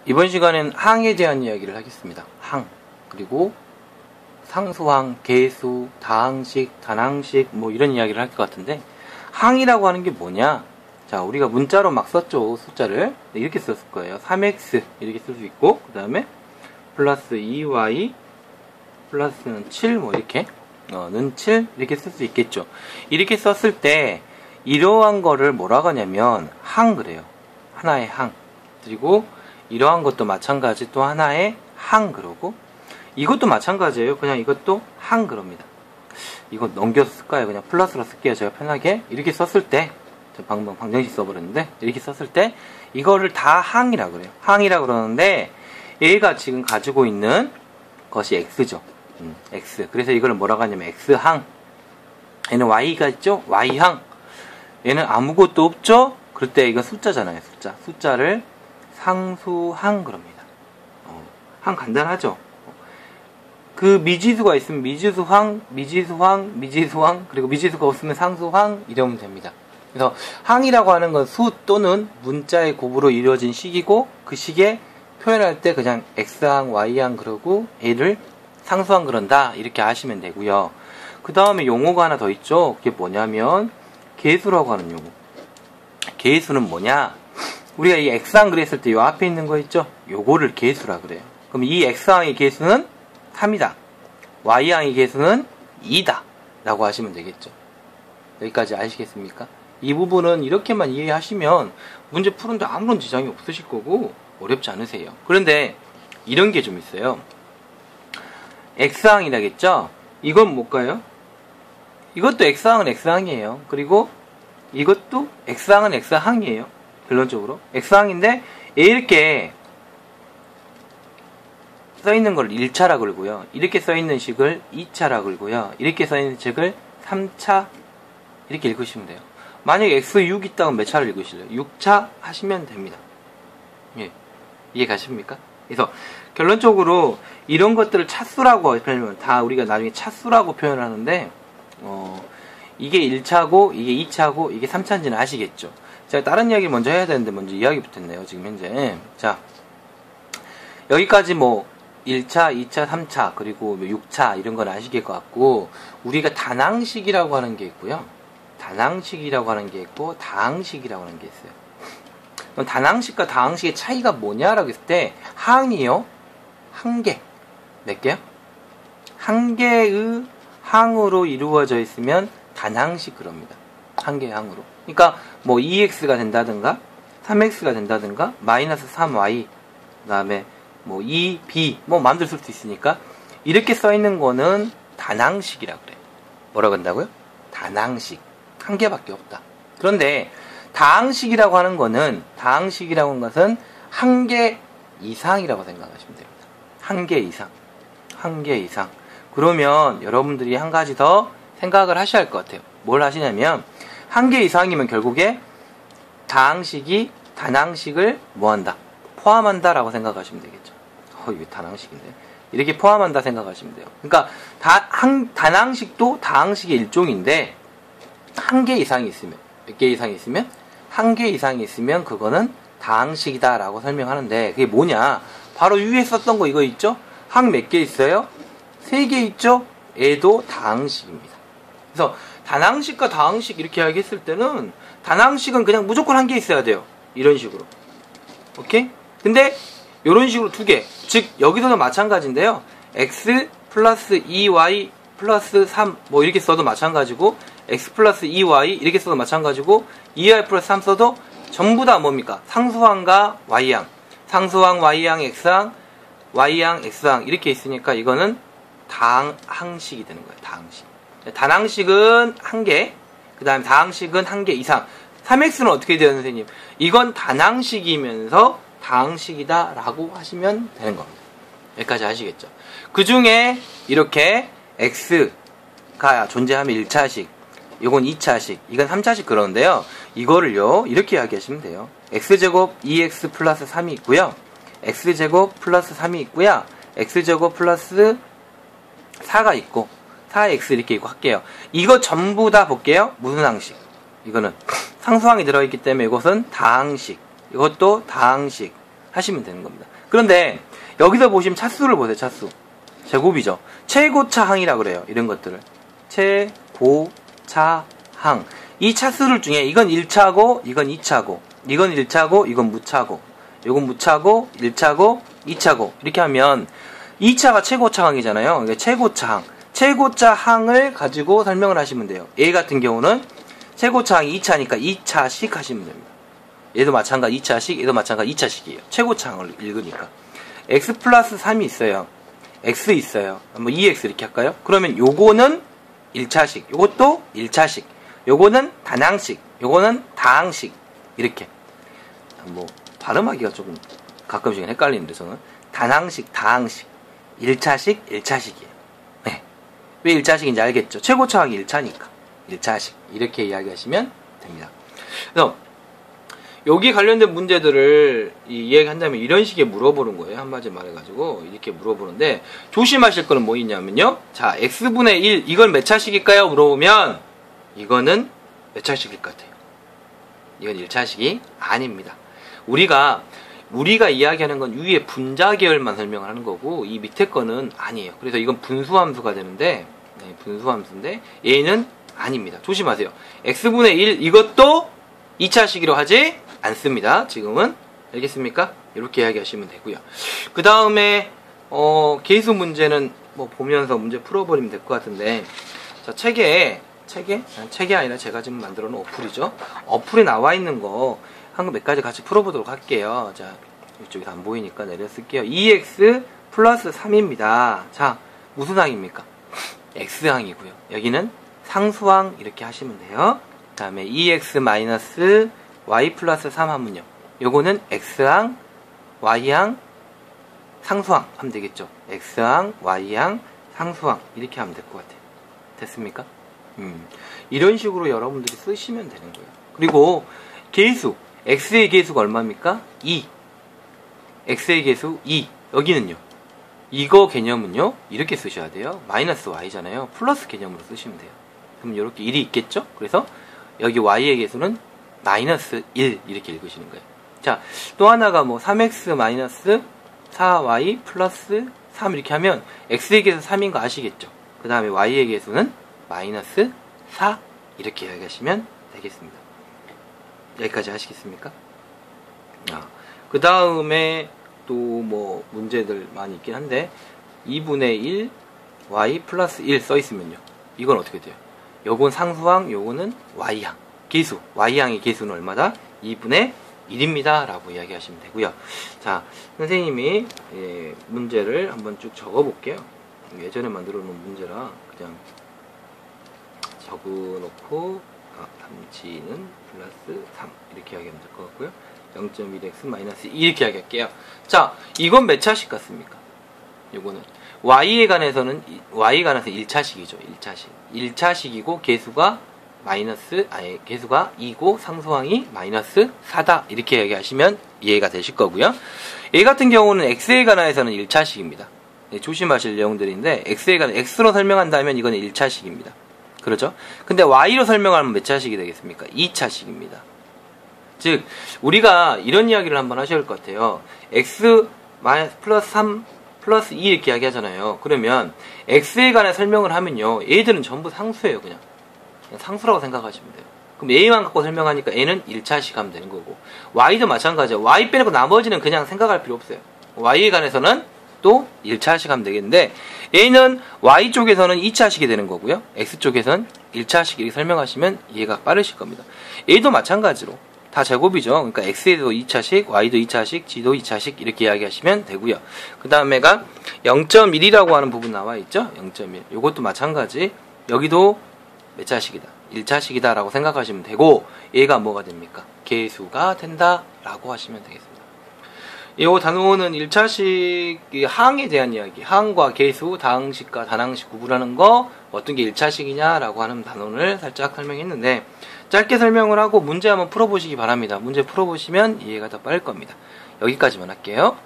이번 시간엔 항에 대한 이야기를 하겠습니다. 항, 그리고 상수항, 계수, 다항식, 단항식 뭐 이런 이야기를 할 것 같은데, 항이라고 하는 게 뭐냐? 자, 우리가 문자로 막 썼죠. 숫자를 이렇게 썼을 거예요. 3x 이렇게 쓸 수 있고, 그 다음에 플러스 2y 플러스는 7 뭐 이렇게 는 7 이렇게 쓸 수 있겠죠. 이렇게 썼을 때 이러한 거를 뭐라고 하냐면 항 그래요. 하나의 항. 그리고 이러한 것도 마찬가지 또 하나의 항 그러고, 이것도 마찬가지예요. 그냥 이것도 항 그럽니다. 이거 넘겨서 쓸까요? 그냥 플러스로 쓸게요. 제가 편하게. 이렇게 썼을 때, 저 방금 방정식 써버렸는데, 이렇게 썼을 때 이거를 다 항이라고 그래요. 항이라고 그러는데, 얘가 지금 가지고 있는 것이 x죠. x. 그래서 이걸 뭐라고 하냐면 x항. 얘는 y가 있죠? y항. 얘는 아무것도 없죠? 그럴 때 이건 숫자잖아요. 숫자. 숫자를 상수항 그럽니다. 항 간단하죠? 그 미지수가 있으면 미지수항, 미지수항, 미지수항, 그리고 미지수가 없으면 상수항 이러면 됩니다. 그래서 항이라고 하는 건 수 또는 문자의 곱으로 이루어진 식이고, 그 식에 표현할 때 그냥 x항, y항 그러고 얘를 상수항 그런다 이렇게 아시면 되고요. 그 다음에 용어가 하나 더 있죠. 그게 뭐냐면 계수라고 하는 용어. 계수는 뭐냐? 우리가 이 x항 그랬을 때 요 앞에 있는 거 있죠? 요거를 계수라 그래요. 그럼 이 x항의 계수는 3이다. y항의 계수는 2다. 라고 하시면 되겠죠. 여기까지 아시겠습니까? 이 부분은 이렇게만 이해하시면 문제 푸는데 아무런 지장이 없으실 거고 어렵지 않으세요. 그런데 이런 게 좀 있어요. x항이라겠죠? 이건 뭘까요? 이것도 x항은 x항이에요. 그리고 이것도 x항은 x항이에요. 결론적으로 x항인데 이렇게 써있는 걸 1차라 그러고요. 이렇게 써있는 식을 2차라 그러고요. 이렇게 써있는 식을 3차 이렇게 읽으시면 돼요. 만약에 x6 있다면 몇 차를 읽으실래요? 6차 하시면 됩니다. 예, 이해 가십니까? 그래서 결론적으로 이런 것들을 차수라고 표현하면 다 우리가 나중에 차수라고 표현을 하는데, 이게 1차고 이게 2차고 이게 3차인지는 아시겠죠? 제가 다른 이야기를 먼저 해야 되는데 먼저 이야기부터 했네요. 지금 현재. 자, 여기까지 뭐 1차, 2차, 3차 그리고 6차 이런 건 아시겠 것 같고, 우리가 단항식이라고 하는 게 있고요. 단항식이라고 하는 게 있고 다항식이라고 하는 게 있어요. 그럼 단항식과 다항식의 차이가 뭐냐라고 했을 때, 항이요. 한 개. 몇 개요? 한 개의 항으로 이루어져 있으면 단항식 그럽니다. 한 개의 항으로. 그러니까 뭐 2x가 된다든가 3x가 된다든가 마이너스 3y 그 다음에 뭐 2b 뭐 마음대로 쓸 수 있으니까 이렇게 써 있는 거는 단항식이라고 그래요. 뭐라고 한다고요? 단항식. 한 개밖에 없다. 그런데 다항식이라고 하는 것은 한 개 이상이라고 생각하시면 됩니다. 한 개 이상. 한 개 이상. 그러면 여러분들이 한 가지 더 생각을 하셔야 할 것 같아요. 뭘 하시냐면, 한 개 이상이면 결국에 다항식이 단항식을 뭐한다? 포함한다라고 생각하시면 되겠죠. 이게 단항식인데. 이렇게 포함한다 생각하시면 돼요. 그러니까 단항식도 다항식의 일종인데, 한 개 이상이 있으면, 몇 개 이상이 있으면? 한 개 이상이 있으면 그거는 다항식이다 라고 설명하는데, 그게 뭐냐? 바로 위에 썼던 거 이거 있죠? 항 몇 개 있어요? 3개 있죠? 얘도 다항식입니다. 그래서 단항식과 다항식 이렇게 이야기했을 때는, 단항식은 그냥 무조건 한 개 있어야 돼요. 이런 식으로. 오케이? 근데 이런 식으로 2개. 즉 여기서도 마찬가지인데요. x 플러스 2y 플러스 3 뭐 이렇게 써도 마찬가지고, x 플러스 2y 이렇게 써도 마찬가지고, 2y 플러스 3 써도 전부 다 뭡니까? 상수항과 y항. 상수항, y항, x항, y항, x항 이렇게 있으니까 이거는 다항식이 되는 거예요. 다항식. 단항식은 한 개, 그 다음에 다항식은 한 개 이상. 3x는 어떻게 돼요, 선생님? 이건 단항식이면서 다항식이다 라고 하시면 되는 겁니다. 여기까지 아시겠죠? 그 중에 이렇게 x가 존재하면 1차식, 이건 2차식, 이건 3차식 그러는데요. 이거를요, 이렇게 이야기하시면 돼요. x제곱 2x 플러스 3이 있고요. x제곱 플러스 3이 있고요. x제곱 플러스 4가 있고, 4x 이렇게 있고 할게요. 이거 전부 다 볼게요. 무슨 항식? 이거는 상수항이 들어있기 때문에 이것은 다항식. 이것도 다항식. 하시면 되는 겁니다. 그런데 여기서 보시면 차수를 보세요. 차수. 제곱이죠. 최고차항이라 그래요. 이런 것들을. 최고차항. 이 차수를 중에 이건 1차고 이건 2차고 이건 1차고 이건 무차고 이건 무차고 1차고 2차고 이렇게 하면 2차가 최고차항이잖아요. 그러니까 최고차항. 최고차항을 가지고 설명을 하시면 돼요. A 같은 경우는 최고차항이 2차니까 2차씩 하시면 됩니다. 얘도 마찬가지 2차씩, 얘도 마찬가지 2차씩이에요. 최고차항을 읽으니까. x 플러스 3이 있어요. x 있어요. 뭐 2x 이렇게 할까요? 그러면 요거는 1차식, 요것도 1차식, 요거는 단항식, 요거는 다항식 이렇게. 뭐 발음하기가 조금 가끔씩은 헷갈리는데 저는 단항식, 다항식, 1차식, 1차식이에요. 네. 왜 1차식인지 알겠죠? 최고차항이 1차니까 1차식 이렇게 이야기하시면 됩니다. 그래서 여기 관련된 문제들을 이야기한다면 이런 식의 물어보는 거예요. 한마디 말해가지고 이렇게 물어보는데 조심하실 거는 뭐 있냐면요. 자, x분의 1 이건 몇 차식일까요? 물어보면 이거는 몇 차식일 것 같아요? 이건 1차식이 아닙니다. 우리가 이야기하는 건 위에 분자 계열만 설명을 하는 거고 이 밑에 거는 아니에요. 그래서 이건 분수함수가 되는데 분수함수인데 얘는 아닙니다. 조심하세요. x분의 1 이것도 2차식이라고 하지 않습니다. 지금은 알겠습니까? 이렇게 이야기하시면 되고요. 그 다음에 계수 문제는 뭐 보면서 문제 풀어버리면 될 것 같은데 자, 책이 아니라 제가 지금 만들어 놓은 어플이죠. 어플에 나와 있는 거 한 몇 가지 같이 풀어보도록 할게요. 자, 이쪽에서 안 보이니까 내려 쓸게요. 2x 플러스 3입니다. 자, 무슨 항입니까? x항이고요. 여기는 상수항 이렇게 하시면 돼요. 그 다음에 2x 마이너스 y 플러스 3 하면요. 요거는 x항, y항, 상수항 하면 되겠죠. x항, y항, 상수항 이렇게 하면 될 것 같아요. 됐습니까? 이런 식으로 여러분들이 쓰시면 되는 거예요. 그리고 계수, x의 계수가 얼마입니까? 2. x의 계수 2. 여기는요. 이거 개념은요. 이렇게 쓰셔야 돼요. 마이너스 y잖아요. 플러스 개념으로 쓰시면 돼요. 그럼 이렇게 1이 있겠죠? 그래서 여기 y의 계수는 마이너스 1 이렇게 읽으시는 거예요. 자, 또 하나가 뭐 3x 마이너스 4y 플러스 3 이렇게 하면 x의 계수 3인 거 아시겠죠? 그 다음에 y의 계수는 마이너스 4 이렇게 이야기하시면 되겠습니다. 여기까지 하시겠습니까? 그 다음에 또 뭐 문제들 많이 있긴 한데 2분의 1 y 플러스 1 써있으면요. 이건 어떻게 돼요? 요건 상수항, 요거는 y항. 계수, y항의 계수는 얼마다? 2분의 1입니다. 라고 이야기하시면 되고요. 자, 선생님이 문제를 한번 쭉 적어볼게요. 예전에 만들어 놓은 문제라 그냥 적어놓고 담치는 플러스 3 이렇게 이야기하면 될 것 같고요. 0.1x 마이너스 2 이렇게 이야기할게요. 자, 이건 몇 차식 같습니까? 요거는 y에 관해서는 1차식이죠. 1차식. 1차식이고 계수가 계수가 2고 상수항이 마이너스 4다. 이렇게 얘기하시면 이해가 되실 거고요. 얘 같은 경우는 x에 관해서는 1차식입니다. 조심하실 내용들인데 x에 관해 x로 설명한다면 이거는 1차식입니다. 그렇죠? 근데 y로 설명하면 몇 차식이 되겠습니까? 2차식입니다. 즉 우리가 이런 이야기를 한번 하셔야 할 것 같아요. x 플러스 3 플러스 2 이렇게 이야기하잖아요. 그러면 x에 관해 설명을 하면요. 얘들은 전부 상수예요. 그냥 상수라고 생각하시면 돼요. 그럼 a만 갖고 설명하니까 a는 1차식 하면 되는 거고 y도 마찬가지예요. y 빼놓고 나머지는 그냥 생각할 필요 없어요. y에 관해서는 또 1차식 하면 되겠는데 a는 y 쪽에서는 2차식이 되는 거고요. x 쪽에서는 1차식 이렇게 설명하시면 이해가 빠르실 겁니다. a도 마찬가지로 다 제곱이죠. 그러니까 x에도 2차식, y도 2차식, g도 2차식 이렇게 이야기하시면 되고요. 그 다음에가 0.1이라고 하는 부분 나와 있죠. 0.1. 이것도 마찬가지. 여기도 몇 차식이다? 1차식이다 라고 생각하시면 되고 얘가 뭐가 됩니까? 계수가 된다 라고 하시면 되겠습니다. 이 단원은 1차식 항에 대한 이야기, 항과 계수, 다항식과 단항식 구분하는 거 어떤 게 1차식이냐 라고 하는 단원을 살짝 설명했는데 짧게 설명을 하고 문제 한번 풀어보시기 바랍니다. 문제 풀어보시면 이해가 더 빠를 겁니다. 여기까지만 할게요.